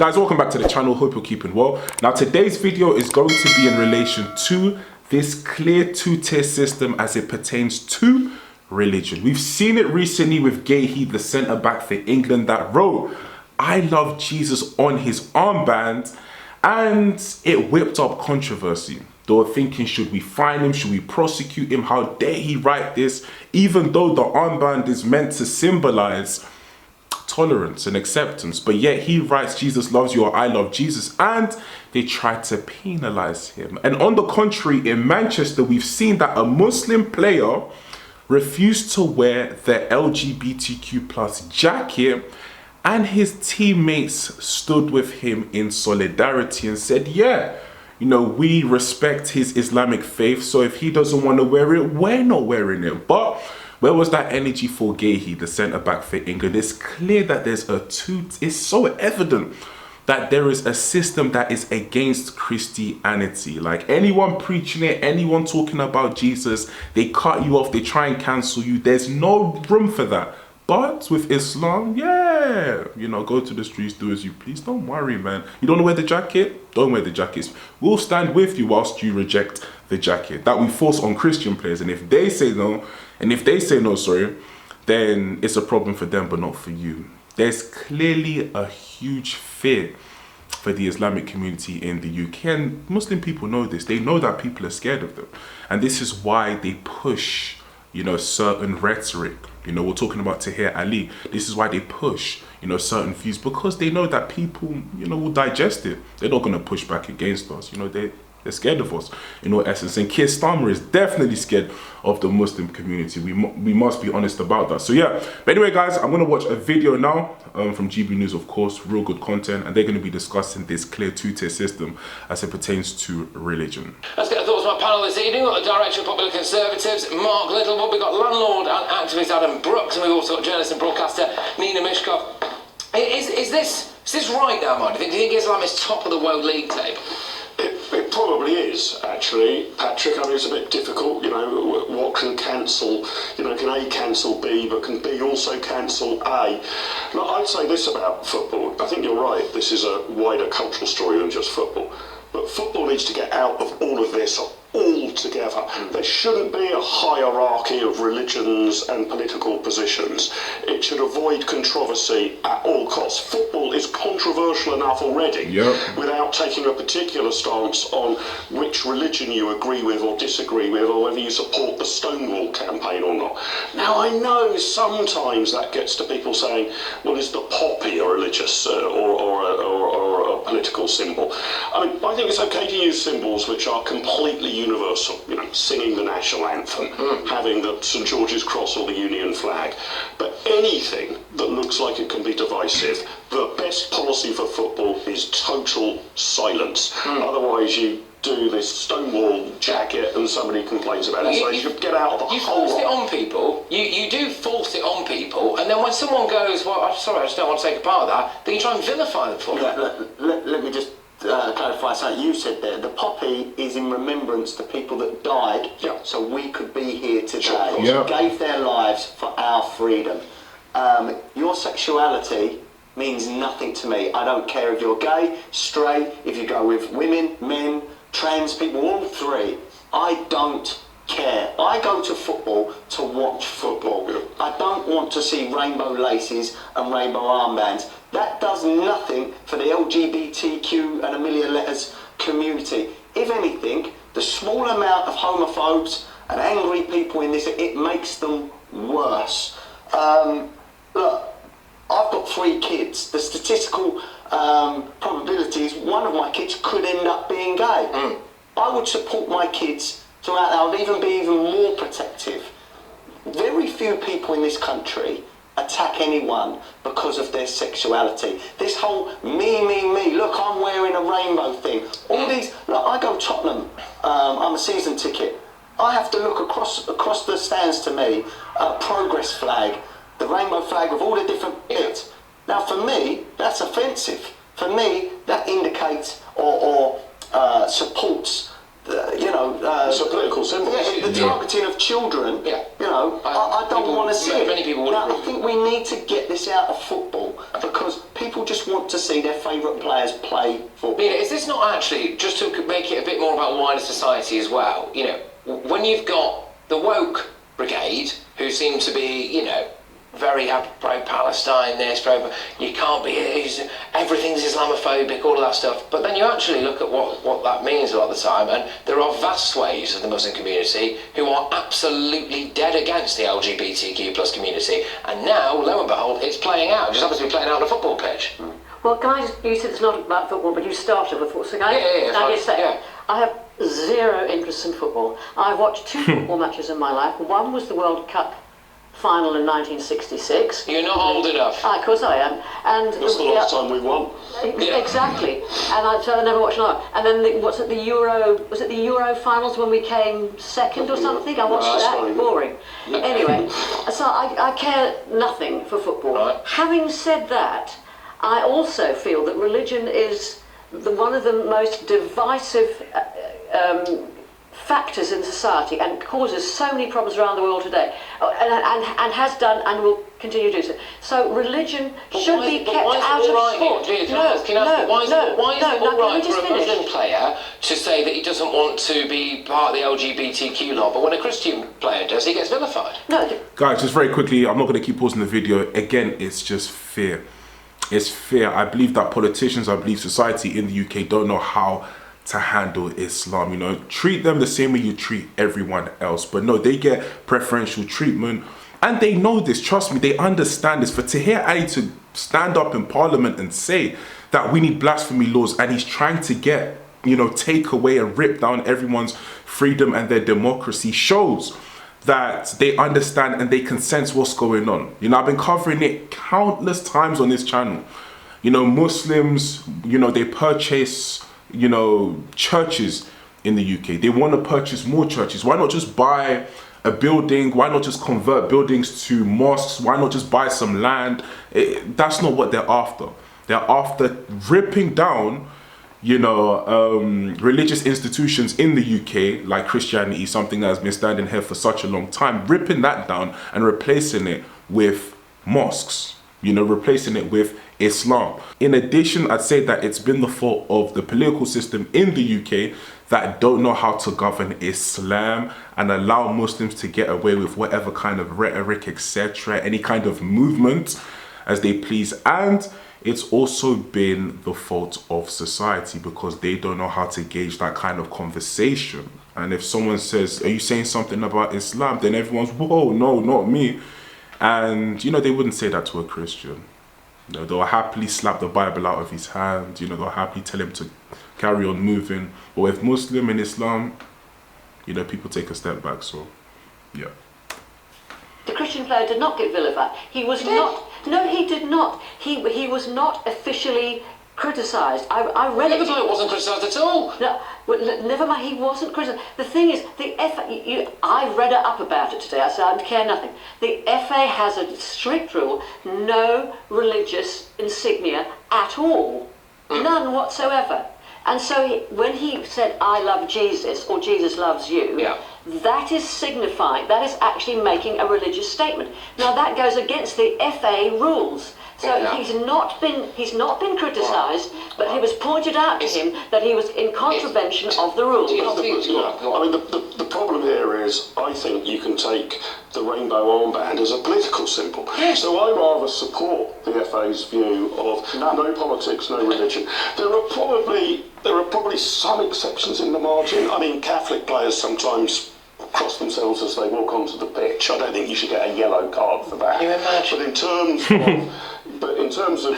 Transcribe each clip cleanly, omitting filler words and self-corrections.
Guys, welcome back to the channel. Hope you're keeping well. Now, today's video is going to be in relation to this clear two-tier system as it pertains to religion. We've seen it recently with Gahey, the centre-back for England, that wrote, "I love Jesus" on his armband, and it whipped up controversy. They were thinking, should we fine him? Should we prosecute him? How dare he write this? Even though the armband is meant to symbolize tolerance and acceptance, but yet he writes Jesus loves you or I love Jesus, and they tried to penalize him. And on the contrary, in Manchester, we've seen that a Muslim player refused to wear the LGBTQ plus jacket, and his teammates stood with him in solidarity and said, yeah, you know, we respect his Islamic faith, so if he doesn't want to wear it, we're not wearing it. But where was that energy for Gahey, the centre-back for England? It's clear that there's it's so evident that there is a system that is against Christianity. Like, anyone preaching it, anyone talking about Jesus, they cut you off, they try and cancel you. There's no room for that. But with Islam, yeah, you know, go to the streets, do as you please. Don't worry, man. You don't wear the jacket? Don't wear the jackets. We'll stand with you whilst you reject the jacket that we force on Christian players. And if they say no, then it's a problem for them, but not for you. There's clearly a huge fear for the Islamic community in the UK, and Muslim people know this. They know that people are scared of them, and this is why they push, you know, certain rhetoric. You know, we're talking about Tahir Ali. This is why they push, you know, certain views, because they know that people, you know, will digest it. They're not going to push back against us. You know, they're scared of us in all essence. And Keir Starmer is definitely scared of the Muslim community. We must be honest about that. So yeah, but anyway, guys, I'm going to watch a video now from GB News, of course, real good content, and they're going to be discussing this clear two-tier system as it pertains to religion. Let's get the thoughts of my panel this evening. We've got the Director of Popular Conservatives, Mark Littlewood. We've got landlord and activist Adam Brooks, and we've also got journalist and broadcaster Nina Mishkov. Is this right now, Mark? Do you think Islam is top of the World League table? It probably is, actually, Patrick. I mean, it's a bit difficult, you know, what can cancel, you know, can A cancel B, but can B also cancel A? Look, I'd say this about football. I think you're right, this is a wider cultural story than just football. But football needs to get out of all of this altogether. There shouldn't be a hierarchy of religions and political positions. It should avoid controversy at all costs. Football is controversial enough already without taking a particular stance on which religion you agree with or disagree with, or whether you support the Stonewall campaign or not. Now, I know sometimes that gets to people saying, well, is the poppy a religious or a political symbol? I mean, I think it's okay to use symbols which are completely universal, you know, singing the national anthem, having the St George's Cross or the Union flag. But anything that looks like it can be divisive, the best policy for football is total silence. Otherwise, you do this Stonewall jacket and somebody complains about it, so you should get out of the whole lot. You force it on people, you do force it on people, and then when someone goes, well, I'm sorry, I just don't want to take a part of that, then you try and vilify them for it. Let me just clarify something you said there. The poppy is in remembrance to people that died, so we could be here today. Gave their lives for our freedom. Your sexuality means nothing to me. I don't care if you're gay, straight, if you go with women, men, trans people, all three. I don't care. I go to football to watch football. I don't want to see rainbow laces and rainbow armbands. That does nothing for the LGBTQ and a million letters community. If anything, the small amount of homophobes and angry people in this, it makes them worse. Look, I've got 3 kids. The statistical probability is one of my kids could end up being gay. I would support my kids throughout. I would even be even more protective. Very few people in this country attack anyone because of their sexuality. This whole me, look, I'm wearing a rainbow thing. All these, look, I go Tottenham, I'm a season ticket. I have to look across the stands to me, a progress flag, the rainbow flag with all the different bits. Now for me, that's offensive. For me, that indicates or supports it's a political symbol. Yeah, the targeting of children. Yeah. I don't want to see it. Many people would agree. I think we need to get this out of football because people just want to see their favourite players play football. Is this not actually, just to make it a bit more about wider society as well, when you've got the woke brigade, who seem to be, very pro-Palestine, you can't be, everything's Islamophobic, all of that stuff. But then you actually look at what that means a lot of the time, and there are vast swathes of the Muslim community who are absolutely dead against the LGBTQ plus community. And now, lo and behold, it's playing out. It just happens to be playing out on a football pitch. Well, you said it's not about football, but you started with football, so can I just say, I have zero interest in football. I've watched 2 football matches in my life. One was the World Cup final in 1966. You're not old enough. Of course I am. And that's the last time we won. Exactly. And so I never watched another. And then was it the Euro finals when we came second or something? I watched that. Fine. Boring. Anyway, so I care nothing for football. Right. Having said that, I also feel that religion is one of the most divisive factors in society and causes so many problems around the world today, and has done and will continue to do so. So religion should be kept out of sport. Why is it all right for a Muslim player to say that he doesn't want to be part of the LGBTQ lot, but when a Christian player does, he gets vilified? No. Guys, just very quickly, I'm not going to keep pausing the video. Again, it's just fear. It's fear. I believe that politicians, I believe society in the UK don't know how to handle Islam. Treat them the same way you treat everyone else. But no, they get preferential treatment, and they know this. Trust me, they understand this. For to hear Ali to stand up in Parliament and say that we need blasphemy laws, and he's trying to get, take away and rip down everyone's freedom and their democracy, shows that they understand and they can sense what's going on. I've been covering it countless times on this channel. Muslims, they purchase churches in the UK. They want to purchase more churches. Why not just buy a building? Why not just convert buildings to mosques? Why not just buy some land? That's not what they're after. They're after ripping down, religious institutions in the UK, like Christianity, something that has been standing here for such a long time, ripping that down and replacing it with mosques, replacing it with Islam. In addition, I'd say that it's been the fault of the political system in the UK that don't know how to govern Islam and allow Muslims to get away with whatever kind of rhetoric, etc., any kind of movement as they please. And it's also been the fault of society because they don't know how to gauge that kind of conversation. And if someone says, are you saying something about Islam? Then everyone's, whoa, no, not me. And, they wouldn't say that to a Christian. They'll happily slap the Bible out of his hand. They'll happily tell him to carry on moving. But with Muslim and Islam, people take a step back. So, yeah. The Christian player did not get vilified. He was not. No, he did not. He was not officially criticised. I read it. It wasn't criticised at all. No, well, never mind. He wasn't criticised. The thing is, I read up about it today. I said I care nothing. The FA has a strict rule: no religious insignia at all, none whatsoever. And so when he said, "I love Jesus" or "Jesus loves you," that is signifying. That is actually making a religious statement. Now that goes against the FA rules. So he's not been criticised, but it was pointed out to him that he was in contravention of the rules. The problem here is, I think you can take the rainbow armband as a political symbol. Yes. So I rather support the FA's view of no politics, no religion. There are probably some exceptions in the margin. Catholic players sometimes cross themselves as they walk onto the pitch. I don't think you should get a yellow card for that. Can you imagine? But in terms of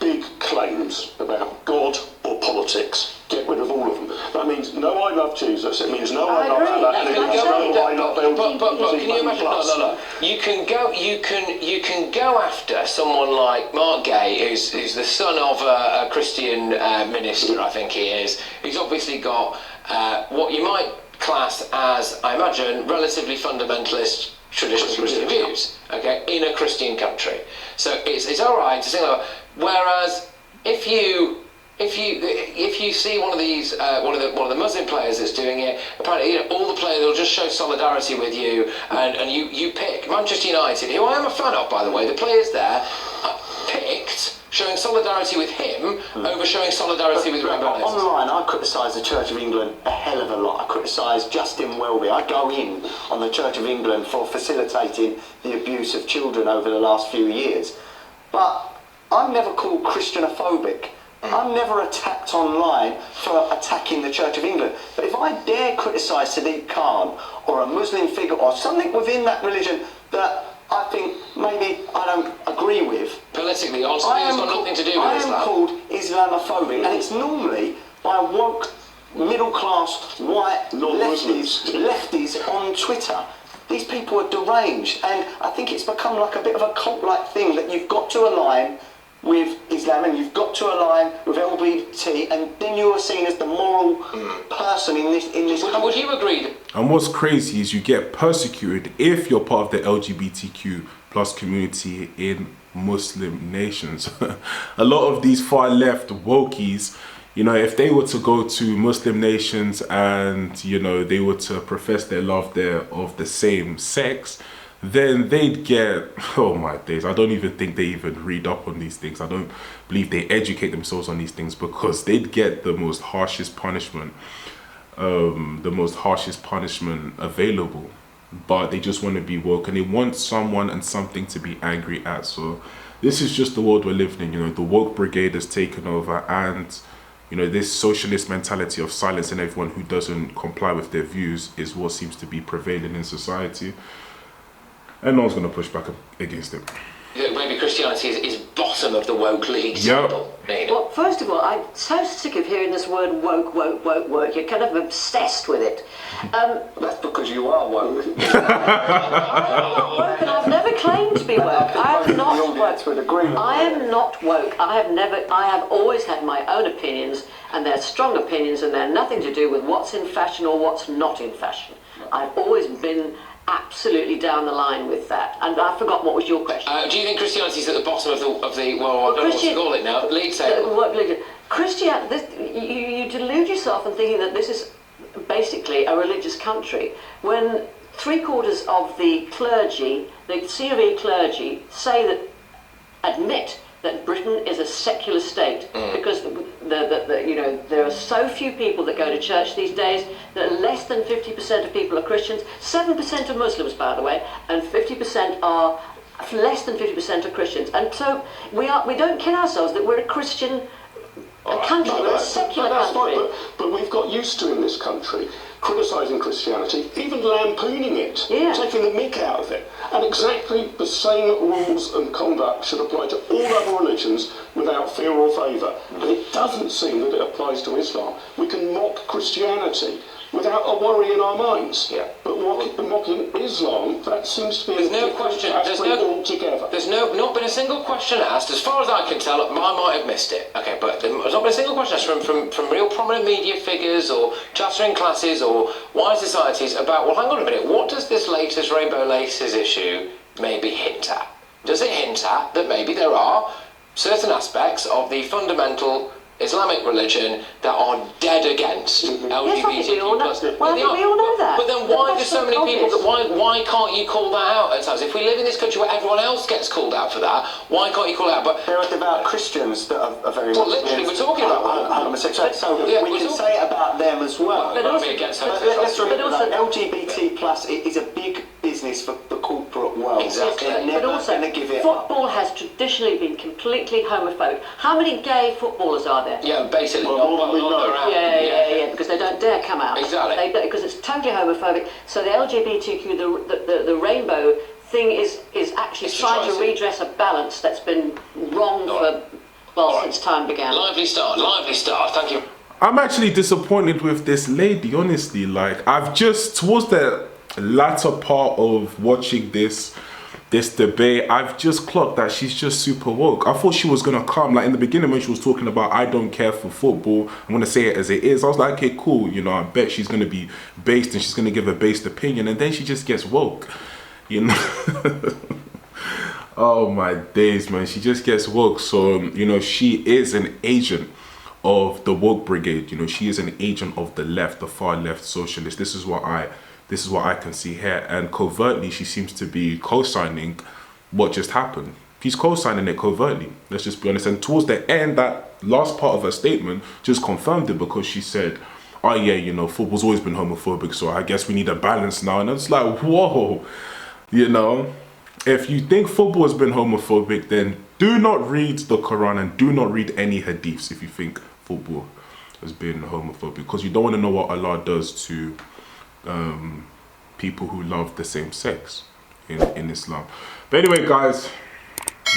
big claims about God or politics, get rid of all of them. That means no, I love Jesus. It means no, I love Allah. And it means no, I love LGBT+. But can you imagine? No. You can go after someone like Mark Gay, who's the son of a Christian minister, I think he is. He's obviously got what you might class as, I imagine, relatively fundamentalist traditional Christian views, okay, in a Christian country. So it's all right to sing about. Whereas if you if you see one of these one of the Muslim players that's doing it, apparently all the players will just show solidarity with you, and you pick Manchester United, who I am a fan of, by the way. The players there picked showing solidarity with him over showing solidarity with Rainbow Laces. Online, I criticise the Church of England a hell of a lot. I criticise Justin Welby. I go in on the Church of England for facilitating the abuse of children over the last few years. But I'm never called Christianophobic. I'm never attacked online for attacking the Church of England. But if I dare criticise Sadiq Khan or a Muslim figure or something within that religion that I think maybe I don't agree with, politically, honestly, it's got nothing to do with Islam. I am called Islamophobic, and it's normally by woke, middle-class, white lefties on Twitter. These people are deranged, and I think it's become like a bit of a cult-like thing that you've got to align with Islam and you've got to align with LGBT, and then you are seen as the moral person in this country. Would you agree? And what's crazy is you get persecuted if you're part of the LGBTQ plus community in Muslim nations. A lot of these far left wokies, you know, if they were to go to Muslim nations and, you know, they were to profess their love there of the same sex, then they'd get, oh my days, I don't even think they even read up on these things. I don't believe they educate themselves on these things, because they'd get the most harshest punishment, available. But they just want to be woke, and they want someone and something to be angry at. So this is just the world we're living in. You know, the woke brigade has taken over, and you know, this socialist mentality of silencing everyone who doesn't comply with their views is what seems to be prevailing in society. And no one's going to push back against it. Maybe Christianity is bottom of the woke league table. Well, first of all, I'm so sick of hearing this word woke. You're kind of obsessed with it. That's because you are woke. I'm not woke, and I've never claimed to be woke. I am not woke. I am not woke. I have always had my own opinions, and they're strong opinions, and they're nothing to do with what's in fashion or what's not in fashion. I've always been absolutely down the line with that. And I forgot, what was your question? Do you think Christianity is at the bottom of the well, I don't know what to call it now, league table? You delude yourself in thinking that this is basically a religious country when 3/4 of the clergy, the C of E clergy, admit that Britain is a secular state, because there are so few people that go to church these days that less than 50% of people are Christians, 7% are Muslims, by the way, and 50% are less than 50% are Christians. And so we don't kid ourselves that we're a Christian country, we're a secular country. But we've got used to in this country criticising Christianity, even lampooning it, taking the mick out of it. And exactly the same rules and conduct should apply to all other religions without fear or favour. And it doesn't seem that it applies to Islam. We can mock Christianity without a worry in our minds. But mocking Islam, that seems to be there's no question. Altogether. There's not been a single question asked, as far as I can tell. I might have missed it. Okay, but there's not been a single question asked from real prominent media figures or chattering classes or wide societies about, well, hang on a minute, what does this latest Rainbow Laces issue maybe hint at? Does it hint at that maybe there are certain aspects of the fundamental Islamic religion that are dead against LGBTQ+? We all know that. But then why do so many people? Why can't you call that out at times? If we live in this country where everyone else gets called out for that, why can't you call it out? But there are devout Christians that are very much literally, we're talking about homosexuality. So we can say it about them as well. But also, let's remember that LGBT+ is a big business for the corporate world. Exactly. But also, football has traditionally been completely homophobic. How many gay footballers are there? Yeah, basically. Yeah, because they don't dare come out. Exactly. Because it's totally homophobic. So the LGBTQ, the rainbow thing is actually trying to redress a balance that's been wrong since time began. Lively start. Thank you. I'm actually disappointed with this lady, honestly. Like, I've just, towards the latter part of watching this debate, I've just clocked that she's just super woke. I thought she was gonna come, like in the beginning when she was talking about I don't care for football, I'm gonna say it as it is. I was like, okay, cool, you know, I bet she's gonna be based and she's gonna give a based opinion, and then she just gets woke, you know. Oh my days, man, she just gets woke. So, you know, she is an agent of the woke brigade. You know, she is an agent of the left, the far left socialist. This is what I can see here. And covertly, she seems to be co-signing what just happened. She's co-signing it covertly. Let's just be honest. And towards the end, that last part of her statement just confirmed it, because she said, oh yeah, you know, football's always been homophobic, so I guess we need a balance now. And it's like, whoa, you know, if you think football has been homophobic, then do not read the Quran and do not read any hadiths if you think football has been homophobic, because you don't want to know what Allah does to people who love the same sex in Islam. But anyway, guys,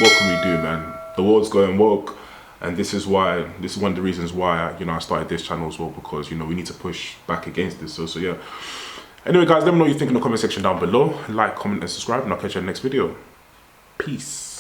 what can we do, man? The world's going woke, and this is one of the reasons why I started this channel as well, because we need to push back against this. So yeah. Anyway, guys, let me know what you think in the comment section down below. Like, comment, and subscribe, and I'll catch you in the next video. Peace.